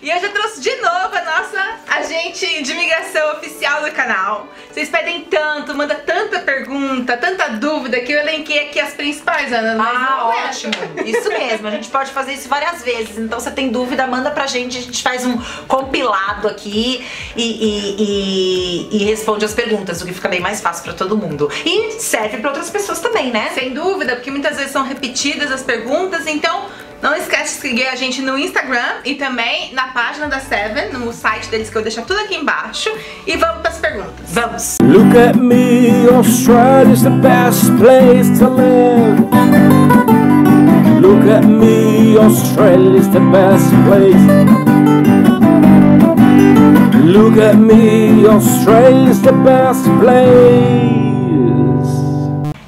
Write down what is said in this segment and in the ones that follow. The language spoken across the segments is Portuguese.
E hoje eu trouxe de novo a nossa agente de imigração oficial do canal. Vocês pedem tanto, manda tanta pergunta, tanta dúvida, que eu elenquei aqui as principais, Ana. Ótimo. Isso mesmo, a gente pode fazer isso várias vezes. Então você tem dúvida, manda pra gente, a gente faz um compilado aqui e responde as perguntas, o que fica bem mais fácil pra todo mundo. E serve pra outras pessoas também, né? Sem dúvida, porque muitas vezes são repetidas as perguntas, então não esquece de seguir a gente no Instagram e também na página da Seven, no site deles, que eu deixo tudo aqui embaixo. E vamos para as perguntas. Vamos! Look at me, Australia's the best place to live. Look at me, Australia's the best place. Look at me, Australia's the best place.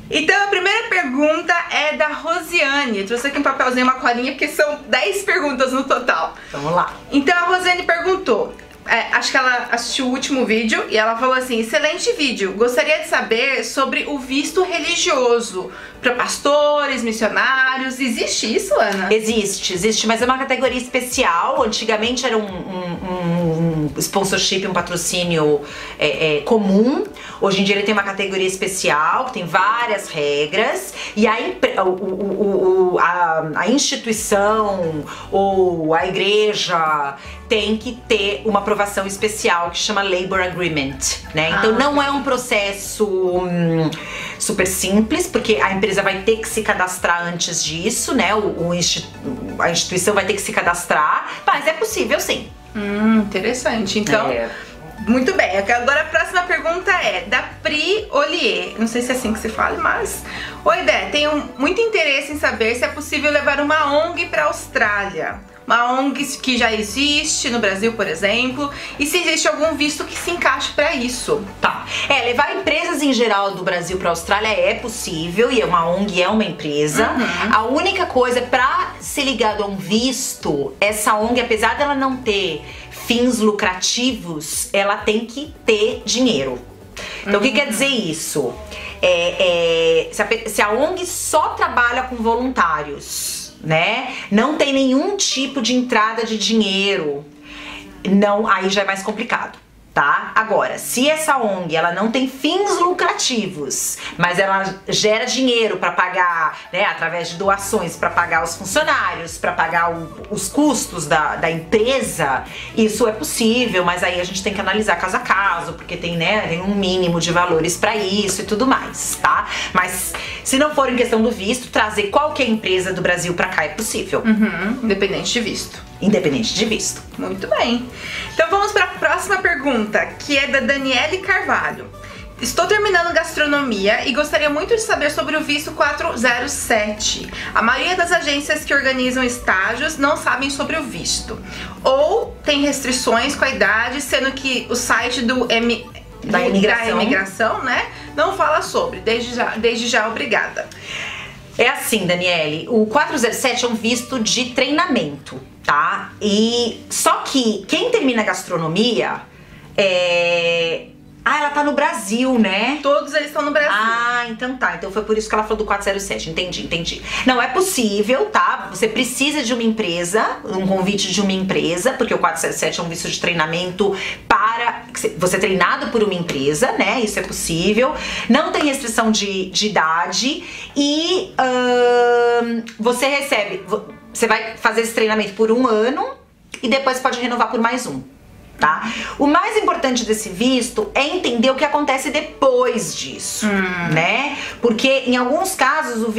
Então a primeira pergunta é da Rosiane. Eu trouxe aqui um papelzinho, uma colinha, porque são 10 perguntas no total. Vamos lá. Então a Rosiane perguntou, acho que ela assistiu o último vídeo e ela falou assim: excelente vídeo, gostaria de saber sobre o visto religioso para pastores, missionários. Existe isso, Ana? Existe, mas é uma categoria especial. Antigamente era um sponsorship, um patrocínio comum. Hoje em dia ele tem uma categoria especial, que tem várias regras. E a instituição ou a igreja tem que ter uma aprovação especial que chama Labor Agreement, né? Então não é um processo super simples, porque a empresa vai ter que se cadastrar antes disso, né? A instituição vai ter que se cadastrar, mas é possível sim. Interessante. Então, muito bem. Agora a próxima pergunta é da Pri Ollier. Não sei se é assim que se fala, mas... Oi, Dé, tenho muito interesse em saber se é possível levar uma ONG para a Austrália. Uma ONG que já existe no Brasil, por exemplo, e se existe algum visto que se encaixe para isso. Tá. Levar empresas em geral do Brasil para a Austrália é possível, e uma ONG é uma empresa. A única coisa, para ser ligado a um visto, essa ONG, apesar dela não ter fins lucrativos, ela tem que ter dinheiro. Então o que quer dizer isso? Se a ONG só trabalha com voluntários, né? Não tem nenhum tipo de entrada de dinheiro, não, aí já é mais complicado, tá? Agora, se essa ONG ela não tem fins lucrativos, mas ela gera dinheiro para pagar, né, através de doações, para pagar os funcionários, para pagar os custos da empresa, isso é possível, mas aí a gente tem que analisar caso a caso, porque tem, né, tem um mínimo de valores para isso e tudo mais, tá? Mas se não for em questão do visto, trazer qualquer empresa do Brasil para cá é possível. Independente de visto. Independente de visto. Muito bem. Então vamos para a próxima pergunta, que é da Daniele Carvalho. Estou terminando gastronomia e gostaria muito de saber sobre o visto 407. A maioria das agências que organizam estágios não sabem sobre o visto. Ou tem restrições com a idade, sendo que o site da imigração, né, não fala sobre. Desde já, obrigada. É assim, Daniele, o 407 é um visto de treinamento, tá? E só que quem termina gastronomia ela tá no Brasil, né? Todos eles estão no Brasil. Então tá. Então foi por isso que ela falou do 407. Entendi. Não, é possível, tá? Você precisa de uma empresa, um convite de uma empresa, porque o 407 é um visto de treinamento para você treinado por uma empresa, né? Isso é possível. Não tem restrição de idade e você recebe... Você vai fazer esse treinamento por 1 ano e depois pode renovar por mais 1. Tá? O mais importante desse visto é entender o que acontece depois disso, né? Porque em alguns casos o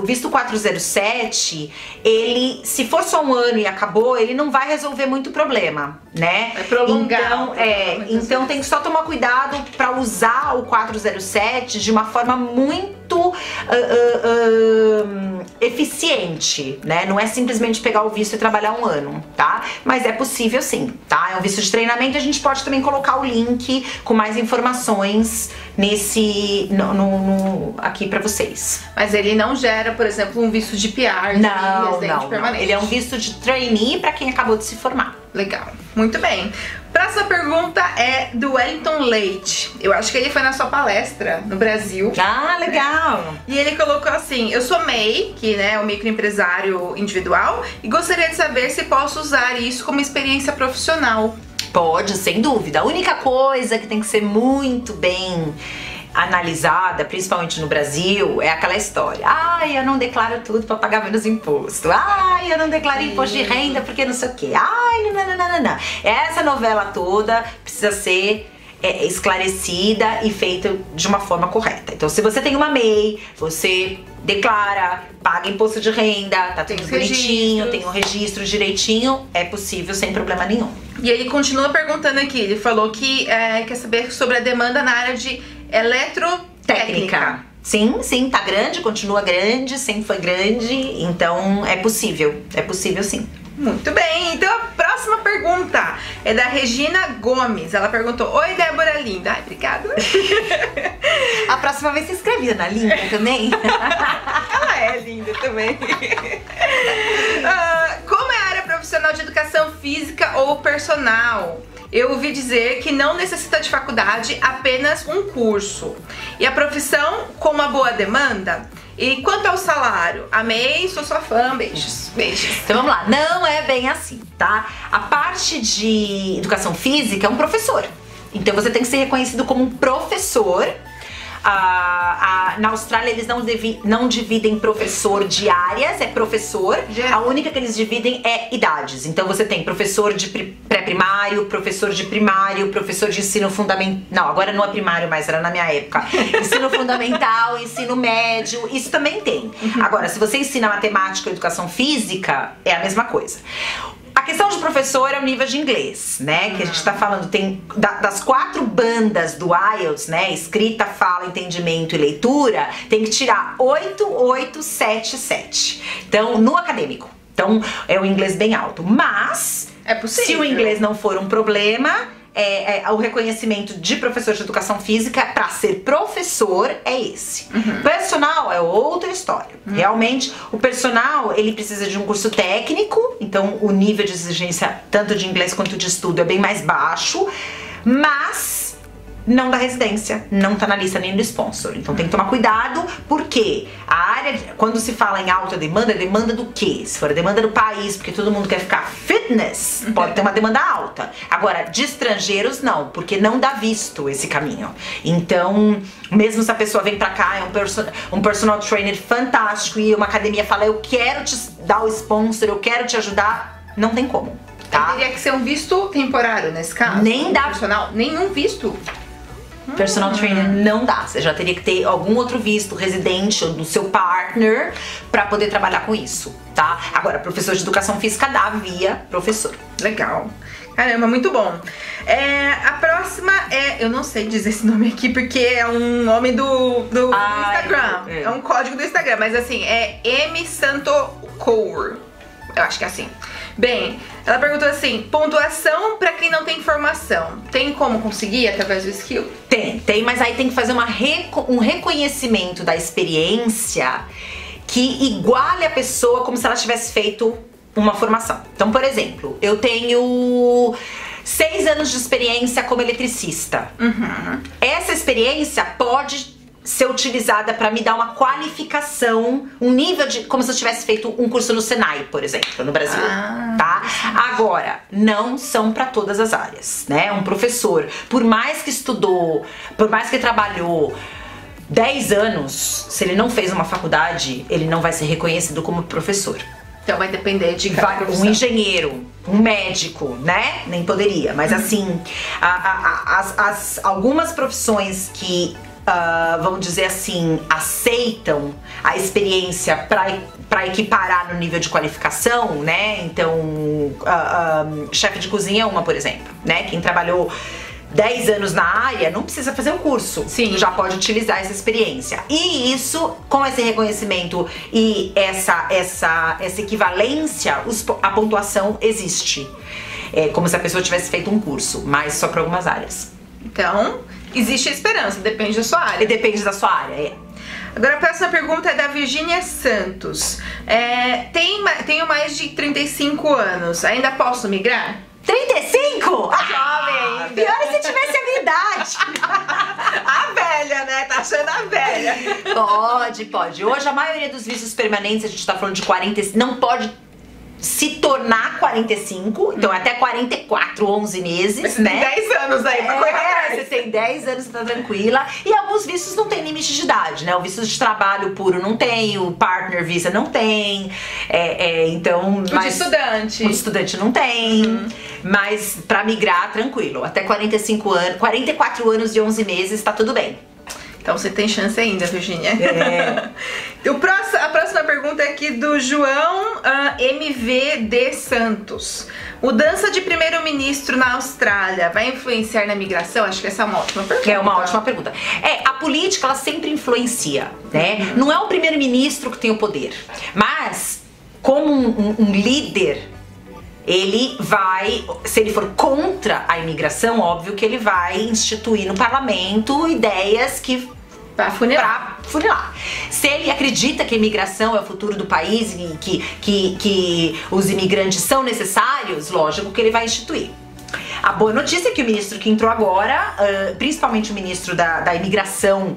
visto 407, ele, se for só 1 ano e acabou, ele não vai resolver muito problema, né? É prolongado. Então tem que só tomar cuidado para usar o 407 de uma forma muito eficiente, né? Não é simplesmente pegar o visto e trabalhar 1 ano, tá? Mas é possível sim, tá? É um visto de treinamento, a gente pode também colocar o link com mais informações aqui pra vocês. Mas ele não gera, por exemplo, um visto de PR, de residente permanente. Ele é um visto de trainee pra quem acabou de se formar. Legal, muito bem. Próxima pergunta é do Wellington Leite. Eu acho que ele foi na sua palestra no Brasil. Ah, legal! E ele colocou assim: eu sou MEI, que é o microempresário individual, e gostaria de saber se posso usar isso como experiência profissional. Pode, sem dúvida. A única coisa que tem que ser muito bem analisada, principalmente no Brasil, é aquela história: ai, eu não declaro tudo pra pagar menos imposto, ai, eu não declaro imposto de renda porque não sei o que, ai, não. Essa novela toda precisa ser esclarecida e feita de uma forma correta. Então, se você tem uma MEI, você declara, paga imposto de renda, tá tudo bonitinho, tem um registro direitinho, é possível sem problema nenhum. E ele continua perguntando aqui, ele falou que quer saber sobre a demanda na área de eletrotécnica. Sim, tá grande, continua grande, sempre foi grande, então é possível sim. Muito bem, então a próxima pergunta é da Regina Gomes. Ela perguntou: oi, Débora linda. Ai, obrigada. A próxima vez você escreve Ana linda também? Ela é linda também. Como é a área profissional de educação física ou personal? Eu ouvi dizer que não necessita de faculdade, apenas um curso. E a profissão com uma boa demanda? E quanto ao salário? Amei, sou sua fã, beijos. Então vamos lá, não é bem assim, tá? A parte de educação física é um professor. Então você tem que ser reconhecido como um professor. Na Austrália eles não dividem professor de áreas, é professor. A única que eles dividem é idades. Então você tem professor de pré-primário, professor de primário, professor de ensino fundamental. Não, agora não é primário mais, era na minha época. Ensino fundamental, ensino médio, isso também tem. Agora, se você ensina matemática ou educação física, é a mesma coisa. A questão de professor é o nível de inglês, né? Que a gente tá falando, tem das 4 bandas do IELTS, né? Escrita, fala, entendimento e leitura, tem que tirar 8, 8, 7, 7. Então, no acadêmico. Então, é um inglês bem alto. Mas, é possível. Se o inglês não for um problema, o reconhecimento de professor de educação física para ser professor é esse. Personal é outra história. Realmente, o personal, ele precisa de um curso técnico, então o nível de exigência tanto de inglês quanto de estudo é bem mais baixo, mas não da residência, não tá na lista nem do sponsor. Então tem que tomar cuidado, porque a área, quando se fala em alta demanda, é demanda do quê? Se for a demanda do país, porque todo mundo quer ficar fitness, pode ter uma demanda alta. Agora, de estrangeiros, não, porque não dá visto esse caminho. Então, mesmo se a pessoa vem pra cá, é um personal trainer fantástico e uma academia fala: eu quero te dar o sponsor, eu quero te ajudar, não tem como, tá? Teria que ser um visto temporário nesse caso? Nem dá. Personal, nenhum visto? Personal trainer não dá, você já teria que ter algum outro visto residente ou do seu partner pra poder trabalhar com isso, tá? Agora, professor de educação física dá via professor. Legal. Caramba, muito bom. A próxima eu não sei dizer esse nome aqui porque é um nome do Instagram. É um código do Instagram, mas assim, é M Santocour. Eu acho que é assim. Bem, ela perguntou assim: pontuação pra quem não tem formação, tem como conseguir através do skill? Tem, mas aí tem que fazer um reconhecimento da experiência que iguale a pessoa como se ela tivesse feito uma formação. Então, por exemplo, eu tenho 6 anos de experiência como eletricista. Essa experiência pode ser utilizada para me dar uma qualificação, um nível de, como se eu tivesse feito um curso no Senai, por exemplo, no Brasil, tá? Agora, não são para todas as áreas, né? Um professor, por mais que estudou, por mais que trabalhou 10 anos, se ele não fez uma faculdade, ele não vai ser reconhecido como professor. Então vai depender de cada profissão. Um engenheiro, um médico, né? Nem poderia, mas assim, algumas profissões que vamos dizer assim, aceitam a experiência para equiparar no nível de qualificação, né? Então, chefe de cozinha é uma, por exemplo, né? Quem trabalhou 10 anos na área não precisa fazer um curso. Sim. Já pode utilizar essa experiência. E isso, com esse reconhecimento e essa equivalência, a pontuação existe. É como se a pessoa tivesse feito um curso, mas só para algumas áreas. Então, existe a esperança, depende da sua E área. depende da sua área, é. Agora a próxima pergunta é da Virgínia Santos. Tenho mais de 35 anos, ainda posso migrar? 35? Jovem ainda. Pior é se tivesse a minha idade. A velha, né? Tá achando a velha. Pode. Hoje a maioria dos vistos permanentes, a gente tá falando de 40, não pode se tornar 45, então até 44, 11 meses, Mas você né? tem 10 anos aí pra correr atrás. Você tem 10 anos, você tá tranquila. E alguns vistos não tem limite de idade, né? O visto de trabalho puro não tem, o partner visa não tem, então... O de estudante. O de estudante não tem, mas pra migrar, tranquilo. Até 45 anos, 44 anos e 11 meses, tá tudo bem. Então você tem chance ainda, Virgínia. A próxima pergunta é aqui do João MVD Santos. Mudança de primeiro-ministro na Austrália vai influenciar na migração? Acho que essa é uma ótima pergunta. É uma ótima pergunta. A política, ela sempre influencia, né? Não é o primeiro-ministro que tem o poder, mas como um líder, ele vai, se ele for contra a imigração, óbvio que ele vai instituir no parlamento ideias que Pra funilar. Se ele acredita que a imigração é o futuro do país e que os imigrantes são necessários, lógico que ele vai instituir. A boa notícia é que o ministro que entrou agora, principalmente o ministro da imigração,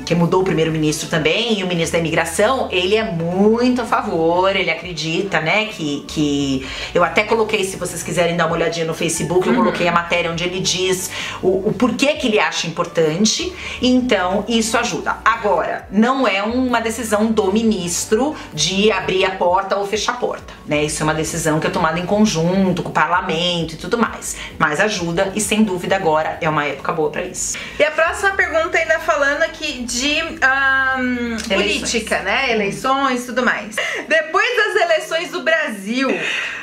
que mudou o primeiro-ministro também, e o ministro da imigração, ele é muito a favor, ele acredita, né, que eu até coloquei, se vocês quiserem dar uma olhadinha no Facebook, eu coloquei a matéria onde ele diz o porquê que ele acha importante, então isso ajuda. Agora, não é uma decisão do ministro de abrir a porta ou fechar a porta, né, isso é uma decisão que é tomada em conjunto com o parlamento e tudo mais, mas ajuda e sem dúvida agora é uma época boa pra isso. E a próxima pergunta ainda falando aqui de política, né? Eleições e tudo mais. Depois das eleições do Brasil,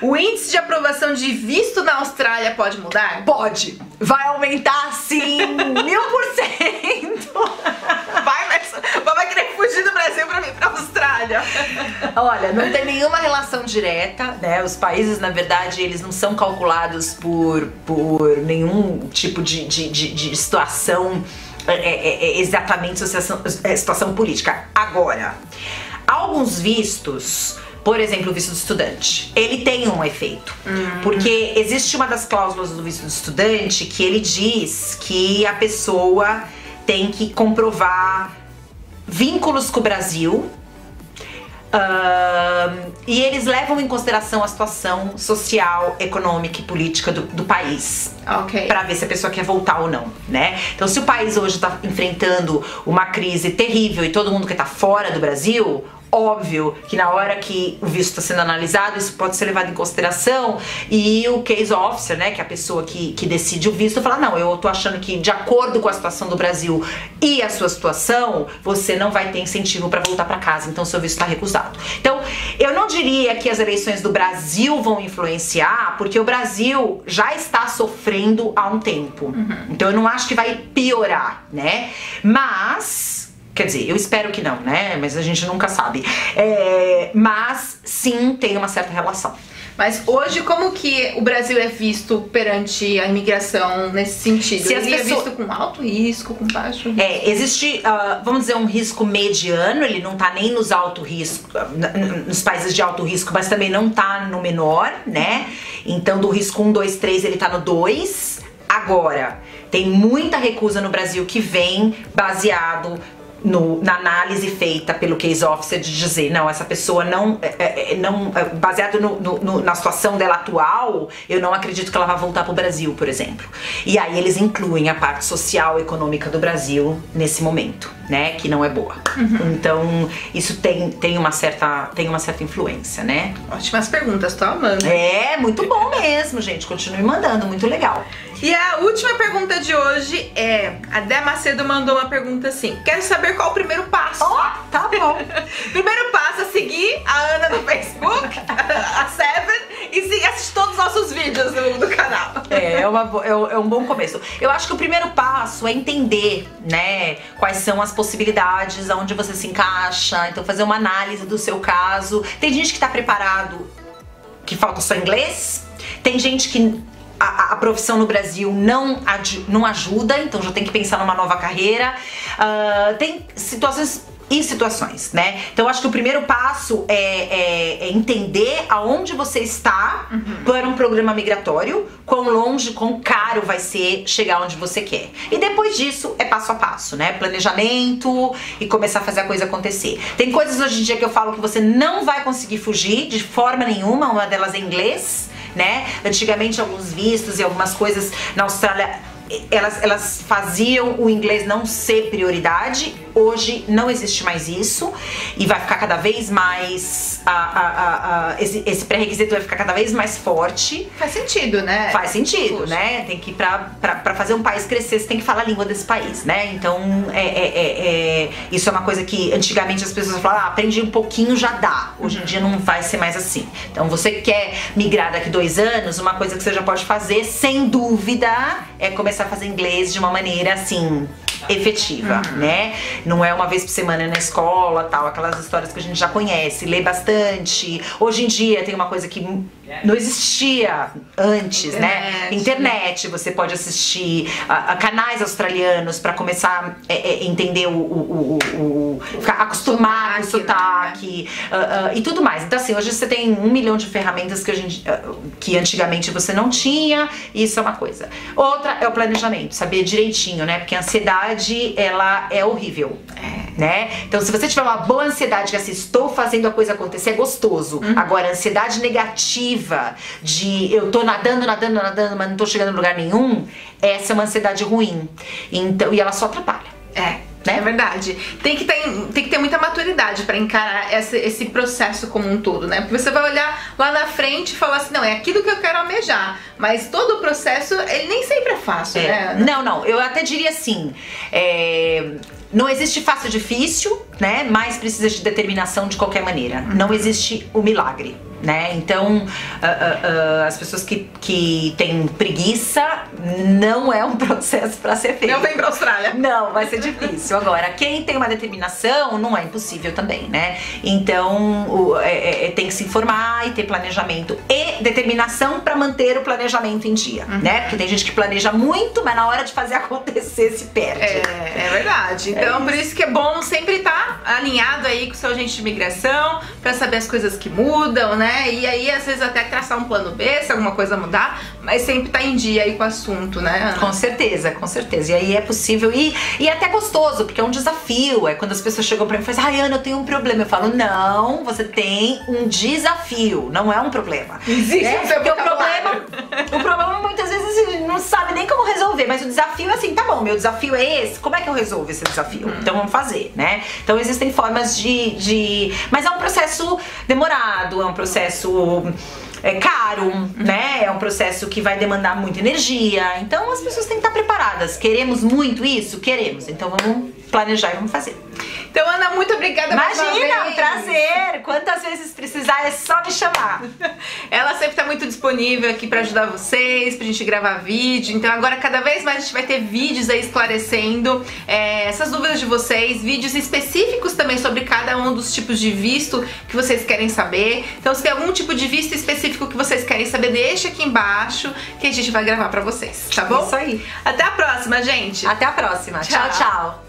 o índice de aprovação de visto na Austrália pode mudar? Pode! Vai aumentar sim 1000%! Vai querer fugir do Brasil pra vir pra Austrália. Olha, não tem nenhuma relação direta, né? Os países, na verdade, eles não são calculados por nenhum tipo de situação, exatamente situação política. Agora, alguns vistos, por exemplo, o visto de estudante, ele tem um efeito. Porque existe uma das cláusulas do visto de estudante que ele diz que a pessoa tem que comprovar vínculos com o Brasil, e eles levam em consideração a situação social, econômica e política do país, pra ver se a pessoa quer voltar ou não, né? Então, se o país hoje tá enfrentando uma crise terrível e todo mundo quer estar fora do Brasil, óbvio que na hora que o visto está sendo analisado, isso pode ser levado em consideração, e o case officer, né, que é a pessoa que decide o visto, fala, não, eu tô achando que de acordo com a situação do Brasil e a sua situação, você não vai ter incentivo para voltar para casa, então seu visto está recusado. Então, eu não diria que as eleições do Brasil vão influenciar, porque o Brasil já está sofrendo há um tempo. Então eu não acho que vai piorar, né? Mas... quer dizer, eu espero que não, né? Mas a gente nunca sabe. Mas sim, tem uma certa relação. Mas hoje, como que o Brasil é visto perante a imigração nesse sentido? Se ele é visto com alto risco, com baixo risco? Existe, vamos dizer, um risco mediano, ele não tá nem nos alto risco, nos países de alto risco, mas também não tá no menor, né? Então do risco 1, 2, 3 ele tá no 2. Agora, tem muita recusa no Brasil que vem baseado na análise feita pelo case officer de dizer, não, essa pessoa não baseado na situação dela atual, eu não acredito que ela vá voltar pro Brasil, por exemplo. E aí eles incluem a parte social e econômica do Brasil nesse momento, né, que não é boa. Então, isso tem uma certa influência, né? Ótimas perguntas, tô amando. Muito bom mesmo, gente, continue mandando, muito legal. E a última pergunta de hoje a Dé Macedo mandou uma pergunta assim: quero saber qual o primeiro passo. Tá bom. Primeiro passo é seguir a Ana no Facebook, a Seven, e assistir todos os nossos vídeos do canal. É um bom começo. Eu acho que o primeiro passo é entender, né, quais são as possibilidades, aonde você se encaixa, então fazer uma análise do seu caso. Tem gente que tá preparado, que falta só inglês, tem gente que a profissão no Brasil não ajuda, então já tem que pensar numa nova carreira. Tem situações e situações, né? Então eu acho que o primeiro passo é entender aonde você está para um programa migratório, quão longe, quão caro vai ser chegar onde você quer. E depois disso é passo a passo, né? Planejamento e começar a fazer a coisa acontecer. Tem coisas hoje em dia que eu falo que você não vai conseguir fugir de forma nenhuma, uma delas é inglês, né? Antigamente alguns vistos e algumas coisas na Austrália elas faziam o inglês não ser prioridade. Hoje não existe mais isso e vai ficar cada vez mais esse pré-requisito vai ficar cada vez mais forte. Faz sentido, né? Faz sentido, né? Tem que pra fazer um país crescer, você tem que falar a língua desse país, né? Então isso é uma coisa que antigamente as pessoas falavam, aprendi um pouquinho, já dá. Hoje em dia não vai ser mais assim. Então você quer migrar daqui 2 anos, uma coisa que você já pode fazer sem dúvida é começar a fazer inglês de uma maneira assim efetiva, né? Não é uma vez por semana na escola, tal, aquelas histórias que a gente já conhece, lê bastante. Hoje em dia tem uma coisa que não existia antes, né? Internet, você pode assistir a canais australianos para começar a entender ficar acostumado com o sotaque, e tudo mais. Então assim, hoje você tem 1 milhão de ferramentas que antigamente você não tinha, e isso é uma coisa. Outra é o planejamento, saber direitinho, né? Porque a ansiedade, ela é horrível, né? Então se você tiver uma boa ansiedade, que assim, estou fazendo a coisa acontecer, é gostoso. Agora, a ansiedade negativa de eu tô nadando, mas não tô chegando em lugar nenhum, essa é uma ansiedade ruim. Então, e ela só atrapalha. É verdade. Tem que ter muita maturidade pra encarar esse processo como um todo, né? Porque você vai olhar lá na frente e falar assim, não, é aquilo que eu quero almejar. Mas todo o processo, ele nem sempre é fácil, né? Não, eu até diria assim, não existe fácil ou difícil, né? Mas precisa de determinação de qualquer maneira. Não existe o milagre, né? Então, as pessoas que têm preguiça, não é um processo para ser feito. Não vem pra Austrália. Não, vai ser difícil. Agora, quem tem uma determinação, não é impossível também, né? Então, tem que se informar e ter planejamento e determinação para manter o planejamento em dia, né? Porque tem gente que planeja muito, mas na hora de fazer acontecer se perde. É verdade. Então, por isso que é bom sempre estar alinhado aí com o seu agente de imigração, para saber as coisas que mudam, né? E aí, às vezes, até traçar um plano B, se alguma coisa mudar, mas sempre tá em dia aí com o assunto, né, Ana? Com certeza, com certeza. E aí é possível, e é até gostoso, porque é um desafio. É quando as pessoas chegam pra mim e falam, ai, Ana, eu tenho um problema. Eu falo, não, você tem um desafio, não é um problema. Existe porque o problema muitas vezes não sabe nem como resolver, mas o desafio é assim, tá bom, meu desafio é esse, como é que eu resolvo esse desafio? Então vamos fazer, né? Então existem formas mas é um processo demorado, é um processo caro, né? É um processo que vai demandar muita energia. Então as pessoas têm que estar preparadas. Queremos muito isso? Queremos. Então vamos planejar e vamos fazer. Então, Ana, muito obrigada. Imagina, um prazer. Quantas vezes precisar é só me chamar. Ela sempre tá muito disponível aqui pra ajudar vocês, pra gente gravar vídeo. Então agora cada vez mais a gente vai ter vídeos aí esclarecendo essas dúvidas de vocês, vídeos específicos também sobre cada um dos tipos de visto que vocês querem saber. Então se tem algum tipo de visto específico que vocês querem saber, deixa aqui embaixo que a gente vai gravar pra vocês, tá bom? Isso aí. Até a próxima, gente. Até a próxima. Tchau, tchau.